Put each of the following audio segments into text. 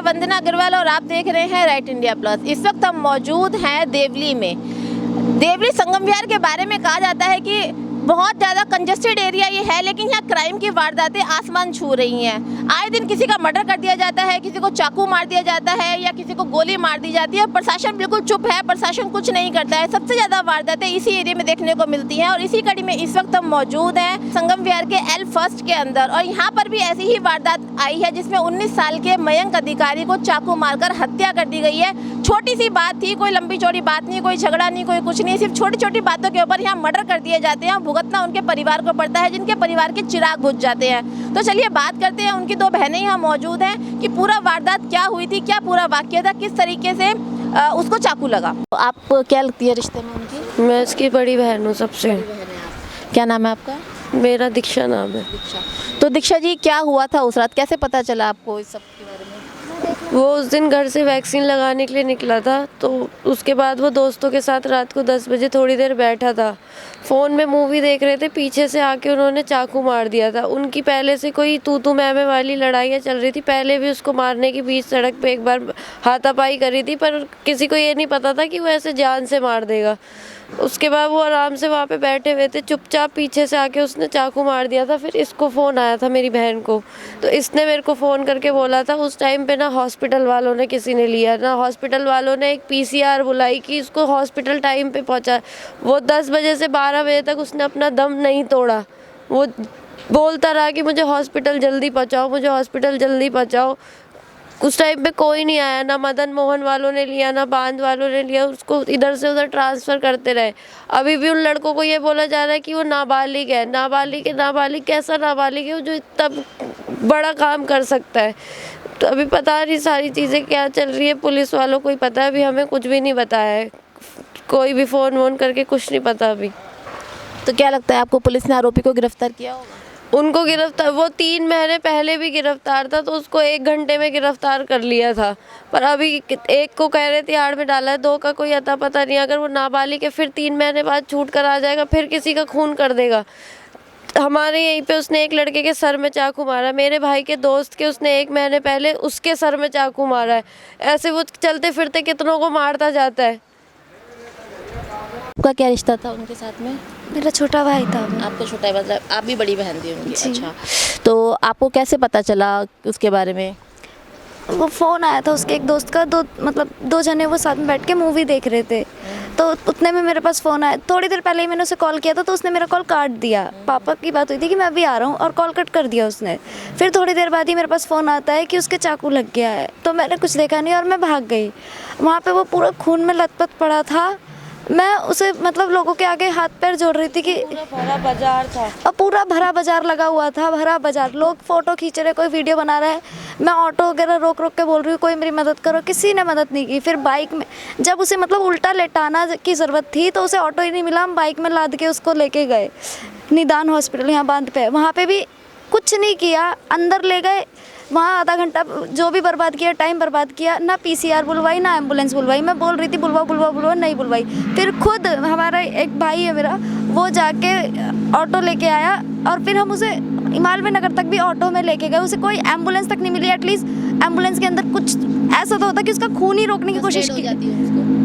वंदना अग्रवाल और आप देख रहे हैं राइट इंडिया प्लस। इस वक्त हम मौजूद हैं देवली में। देवली संगम विहार के बारे में कहा जाता है कि बहुत ज़्यादा कंजेस्टेड एरिया ये है, लेकिन यहाँ क्राइम की वारदातें आसमान छू रही हैं। आए दिन किसी का मर्डर कर दिया जाता है, किसी को चाकू मार दिया जाता है या किसी को गोली मार दी जाती है। प्रशासन बिल्कुल चुप है, प्रशासन कुछ नहीं करता है। सबसे ज़्यादा वारदातें इसी एरिया में देखने को मिलती हैं और इसी कड़ी में इस वक्त हम मौजूद हैं संगम विहार के एल फर्स्ट के अंदर। और यहाँ पर भी ऐसी ही वारदात आई है जिसमें 19 साल के मयंक अधिकारी को चाकू मारकर हत्या कर दी गई है। छोटी सी बात थी, कोई लंबी चौड़ी बात नहीं, कोई झगड़ा नहीं, कोई कुछ नहीं, सिर्फ छोटी छोटी बातों के ऊपर यहाँ मर्डर कर दिए जाते हैं। भुगतना उनके परिवार को पड़ता है, जिनके परिवार के चिराग बुझ जाते हैं। तो चलिए बात करते हैं, उनकी दो बहनें यहाँ मौजूद हैं कि पूरा वारदात क्या हुई थी, क्या पूरा वाकया था, किस तरीके से उसको चाकू लगा। तो आप क्या लगती है रिश्ते में उनकी? मैं इसकी बड़ी बहन हूँ सबसे। क्या नाम है आपका? मेरा दीक्षा नाम है। दीक्षा। तो दीक्षा जी, क्या हुआ था उस रात, कैसे पता चला आपको इस सब के बारे में? वो उस दिन घर से वैक्सीन लगाने के लिए निकला था, तो उसके बाद वो दोस्तों के साथ रात को 10 बजे थोड़ी देर बैठा था, फ़ोन में मूवी देख रहे थे, पीछे से आके उन्होंने चाकू मार दिया था। उनकी पहले से कोई तू मैं वाली लड़ाइयाँ चल रही थी, पहले भी उसको मारने की बीच सड़क पे एक बार हाथापाई करी थी, पर किसी को ये नहीं पता था कि वो ऐसे जान से मार देगा। उसके बाद वो आराम से वहाँ पे बैठे हुए थे, चुपचाप पीछे से आके उसने चाकू मार दिया था। फिर इसको फ़ोन आया था मेरी बहन को, तो इसने मेरे को फ़ोन करके बोला था। उस टाइम पे ना हॉस्पिटल वालों ने किसी ने लिया, ना हॉस्पिटल वालों ने एक पीसीआर बुलाई कि इसको हॉस्पिटल टाइम पे पहुँचा। वो 10 बजे से 12 बजे तक उसने अपना दम नहीं तोड़ा। वो बोलता रहा कि मुझे हॉस्पिटल जल्दी पहुँचाओ, मुझे हॉस्पिटल जल्दी पहुँचाओ। उस टाइम पे कोई नहीं आया, ना मदन मोहन वालों ने लिया, ना बांध वालों ने लिया। उसको इधर से उधर ट्रांसफ़र करते रहे। अभी भी उन लड़कों को ये बोला जा रहा है कि वो नाबालिग है। नाबालिग है, नाबालिग कैसा नाबालिग है जो इतना बड़ा काम कर सकता है? तो अभी पता नहीं सारी चीज़ें क्या चल रही है, पुलिस वालों को ही पता है। अभी हमें कुछ भी नहीं बताया है, कोई भी फ़ोन वोन करके कुछ नहीं पता अभी। तो क्या लगता है आपको, पुलिस ने आरोपी को गिरफ्तार किया होगा? उनको गिरफ्तार, वो 3 महीने पहले भी गिरफ्तार था, तो उसको 1 घंटे में गिरफ्तार कर लिया था। पर अभी एक को कह रहे तिहाड़ में डाला है, 2 का कोई अता पता नहीं। अगर वो नाबालिग है फिर 3 महीने बाद छूट कर आ जाएगा, फिर किसी का खून कर देगा। हमारे यहीं पे उसने एक लड़के के सर में चाकू मारा, मेरे भाई के दोस्त के उसने 1 महीने पहले उसके सर में चाकू मारा है। ऐसे वो चलते फिरते कितनों को मारता जाता है। आपका क्या रिश्ता था उनके साथ में? मेरा छोटा भाई था। आपका छोटा भाई, मतलब आप भी बड़ी बहन थी उनकी? अच्छा, तो आपको कैसे पता चला उसके बारे में? वो फ़ोन आया था उसके एक दोस्त का, 2 जने वो साथ में बैठ के मूवी देख रहे थे, तो उतने में मेरे पास फ़ोन आया। थोड़ी देर पहले ही मैंने उसे कॉल किया था, तो उसने मेरा कॉल काट दिया। पापा की बात हुई थी कि मैं अभी आ रहा हूँ, और कॉल कट कर दिया उसने। फिर थोड़ी देर बाद ही मेरे पास फ़ोन आता है कि उसके चाकू लग गया है, तो मैंने कुछ देखा नहीं और मैं भाग गई। वहाँ पर वो पूरा खून में लथपथ पड़ा था। मैं उसे मतलब लोगों के आगे हाथ पैर जोड़ रही थी कि भरा बाजार था, और पूरा भरा बाजार लगा हुआ था, भरा बाजार। लोग फ़ोटो खींच रहे, कोई वीडियो बना रहा है। मैं ऑटो वगैरह रोक रोक के बोल रही हूँ कोई मेरी मदद करो, किसी ने मदद नहीं की। फिर बाइक में जब उसे मतलब उल्टा लेटाना की ज़रूरत थी, तो उसे ऑटो ही नहीं मिला, हम बाइक में लाद के उसको लेके गए निदान हॉस्पिटल, यहाँ बांध पे। वहाँ पे भी कुछ नहीं किया, अंदर ले गए, वहाँ आधा घंटा जो भी बर्बाद किया, टाइम बर्बाद किया। ना पीसीआर बुलवाई, ना एम्बुलेंस बुलवाई। मैं बोल रही थी बुलवाओ, नहीं बुलवाई। फिर खुद हमारा एक भाई है मेरा, वो जाके ऑटो लेके आया, और फिर हम उसे हिमालय नगर तक भी ऑटो में लेके गए। उसे कोई एम्बुलेंस तक नहीं मिली। एटलीस्ट एम्बुलेंस के अंदर कुछ ऐसा तो होता कि उसका खून ही रोकने की कोशिश की,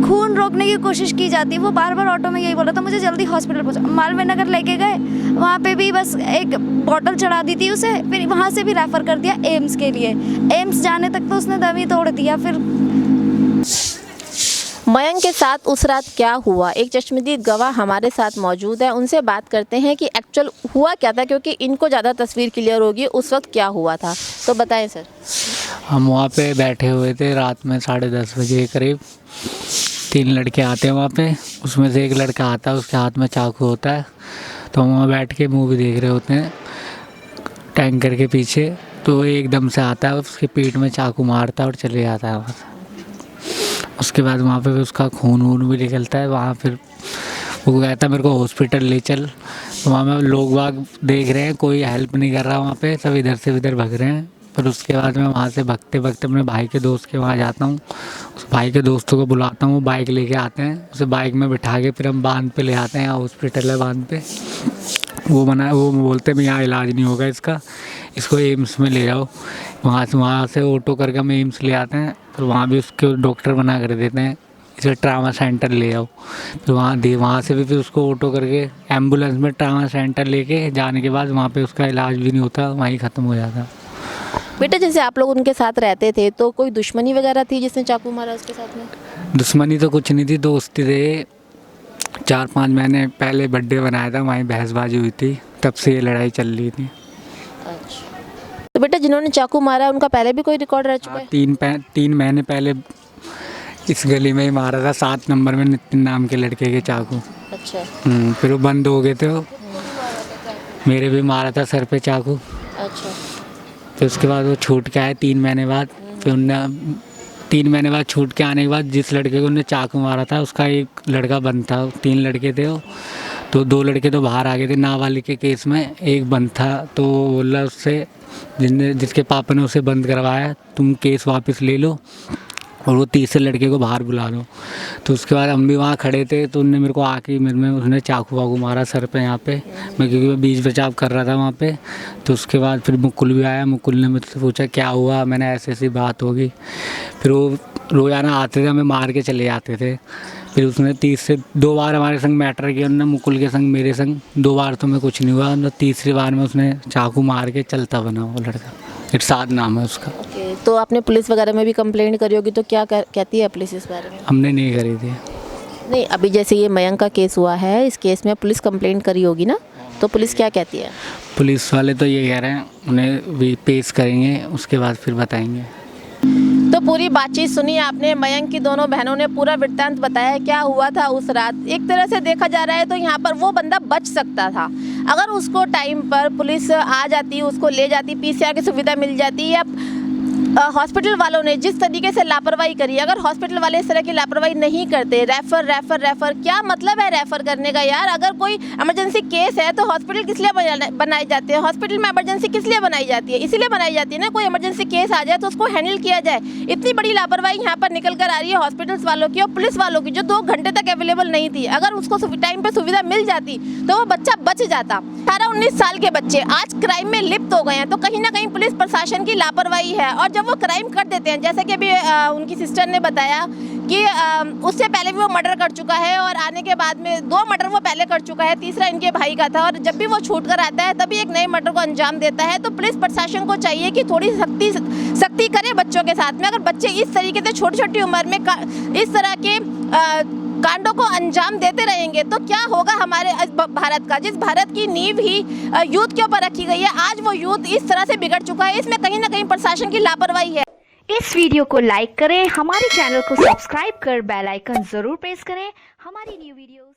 खून रोकने की कोशिश की जाती। वो बार बार ऑटो में यही बोला था मुझे जल्दी हॉस्पिटल पहुँचा। मालवीय नगर लेके गए, वहाँ पे भी बस एक बॉटल चढ़ा दी थी उसे, फिर वहाँ से भी रेफ़र कर दिया एम्स के लिए। एम्स जाने तक तो उसने दम ही तोड़ दिया। फिर मयंक के साथ उस रात क्या हुआ, एक चश्मदीद गवाह हमारे साथ मौजूद है, उनसे बात करते हैं कि एक्चुअल हुआ क्या था, क्योंकि इनको ज़्यादा तस्वीर क्लियर होगी उस वक्त क्या हुआ था। तो बताएं सर। हम वहाँ पे बैठे हुए थे रात में 10:30 बजे के करीब। 3 लड़के आते हैं वहाँ पे, उसमें से एक लड़का आता है, उसके हाथ में चाकू होता है। तो हम वहाँ बैठ के मूवी देख रहे होते हैं टैंकर के पीछे, तो एकदम से आता है, उसके पीठ में चाकू मारता है और चले जाता है वहाँ से। उसके बाद वहाँ पे उसका खून वून भी निकलता है। वहाँ फिर वो कहता है मेरे को हॉस्पिटल ले चल। तो वहाँ में लोग बाग देख रहे हैं, कोई हेल्प नहीं कर रहा वहाँ पे, सब इधर से उधर भग रहे हैं। पर उसके बाद मैं वहाँ से भगते भगते अपने भाई के दोस्त के वहाँ जाता हूँ। उस भाई के दोस्तों को बुलाता हूँ, वो बाइक लेके आते हैं, उसे बाइक में बिठा के फिर हम बांध पे ले आते हैं। यहाँ हॉस्पिटल है बांध पे, वो बोलते हैं यहाँ इलाज नहीं होगा इसका, इसको एम्स में ले जाओ। वहाँ से ऑटो करके हमें एम्स ले आते हैं, फिर वहाँ भी उसके डॉक्टर मना कर देते हैं इसे ट्रामा सेंटर ले आओ। फिर वहाँ से भी फिर उसको ऑटो करके एम्बुलेंस में ट्रामा सेंटर लेके जाने के बाद वहाँ पे उसका इलाज भी नहीं होता, वहीं ख़त्म हो जाता। बेटा जैसे आप लोग उनके साथ रहते थे तो कोई दुश्मनी वगैरह थी जिसने चाकू मारा उसके साथ में? दुश्मनी तो कुछ नहीं थी, दोस्ती थे। 4-5 महीने पहले बर्थडे बनाया था, वहीं बहसबाजी हुई थी, तब से ये लड़ाई चल रही थी। अच्छा, तो बेटा जिन्होंने चाकू मारा उनका पहले भी कोई रिकॉर्ड रह चुका है? 3 महीने पहले इस गली में ही मारा था, 7 नंबर में, नितिन नाम के लड़के के चाकू। अच्छा। फिर वो बंद हो गए थे, वो मेरे भी मारा था सर पे चाकू। अच्छा। फिर उसके बाद वो छूट के आए 3 महीने बाद। फिर उनने 3 महीने बाद छूट के आने के बाद जिस लड़के को उन्होंने चाकू मारा था उसका एक लड़का बंद था। 3 लड़के थे वो, तो 2 लड़के तो बाहर आ गए थे नाबालिग के केस में, एक बंद था। तो वो बोला उससे, जिसके पापा ने उसे बंद करवाया, तुम केस वापस ले लो और वो तीसरे लड़के को बाहर बुला लो। तो उसके बाद हम भी वहाँ खड़े थे, तो उनने मेरे को आके मेरे में उसने चाकू वाकू मारा सर पे यहाँ पे, मैं क्योंकि मैं बीच बचाव कर रहा था वहाँ पे। तो उसके बाद फिर मुकुल भी आया, मुकुल ने मुझसे पूछा क्या हुआ, मैंने ऐसी बात होगी। फिर वो रोज़ाना आते थे, हमें मार के चले जाते थे। फिर उसने 30 से 2 बार हमारे संग मैटर किया, उन्होंने मुकुल के संग मेरे संग 2 बार, तो मैं कुछ नहीं हुआ। तीसरी बार में उसने चाकू मार के चलता बना वो लड़का, इरशाद नाम है उसका। ओके, तो आपने पुलिस वगैरह में भी कंप्लेंट करी होगी, तो क्या कहती है पुलिस इस बारे में? हमने नहीं करी थी। नहीं, अभी जैसे ये मयंक का केस हुआ है, इस केस में पुलिस कंप्लेंट करी होगी ना, तो पुलिस क्या कहती है? पुलिस वाले तो ये कह रहे हैं उन्हें भी पेश करेंगे, उसके बाद फिर बताएंगे। तो पूरी बातचीत सुनी आपने, मयंक की दोनों बहनों ने पूरा वृत्तांत बताया क्या हुआ था उस रात। एक तरह से देखा जा रहा है तो यहाँ पर वो बंदा बच सकता था, अगर उसको टाइम पर पुलिस आ जाती, उसको ले जाती, पीसीआर की सुविधा मिल जाती, या हॉस्पिटल वालों ने जिस तरीके से लापरवाही करी, अगर हॉस्पिटल वाले इस तरह की लापरवाही नहीं करते, रेफर क्या मतलब है रेफर करने का यार? अगर कोई इमरजेंसी केस है तो हॉस्पिटल किस लिए बनाए जाते हैं? हॉस्पिटल में इमरजेंसी किस लिए बनाई जाती है? इसीलिए बनाई जाती है ना, कोई इमरजेंसी केस आ जाए तो उसको हैंडल किया जाए। इतनी बड़ी लापरवाही यहाँ पर निकल कर आ रही है हॉस्पिटल्स वालों की और पुलिस वालों की, जो 2 घंटे तक अवेलेबल नहीं थी। अगर उसको टाइम पर सुविधा मिल जाती तो वो बच्चा बच जाता। 18-19 साल के बच्चे आज क्राइम में लिप्त हो गए हैं, तो कहीं ना कहीं पुलिस प्रशासन की लापरवाही है। और जब वो क्राइम कर देते हैं, जैसे कि अभी उनकी सिस्टर ने बताया कि उससे पहले भी वो मर्डर कर चुका है और आने के बाद में 2 मर्डर वो पहले कर चुका है, तीसरा इनके भाई का था, और जब भी वो छूट कर आता है तभी एक नए मर्डर को अंजाम देता है। तो पुलिस प्रशासन को चाहिए कि थोड़ी सख्ती करे बच्चों के साथ में। अगर बच्चे इस तरीके से छोटी उम्र में इस तरह के कांडों को अंजाम देते रहेंगे तो क्या होगा हमारे भारत का, जिस भारत की नींव ही यूथ के ऊपर रखी गई है। आज वो यूथ इस तरह से बिगड़ चुका है, इसमें कहीं ना कहीं प्रशासन की लापरवाही है। इस वीडियो को लाइक करें, हमारे चैनल को सब्सक्राइब कर बेल आइकन जरूर प्रेस करें हमारी न्यू वीडियोस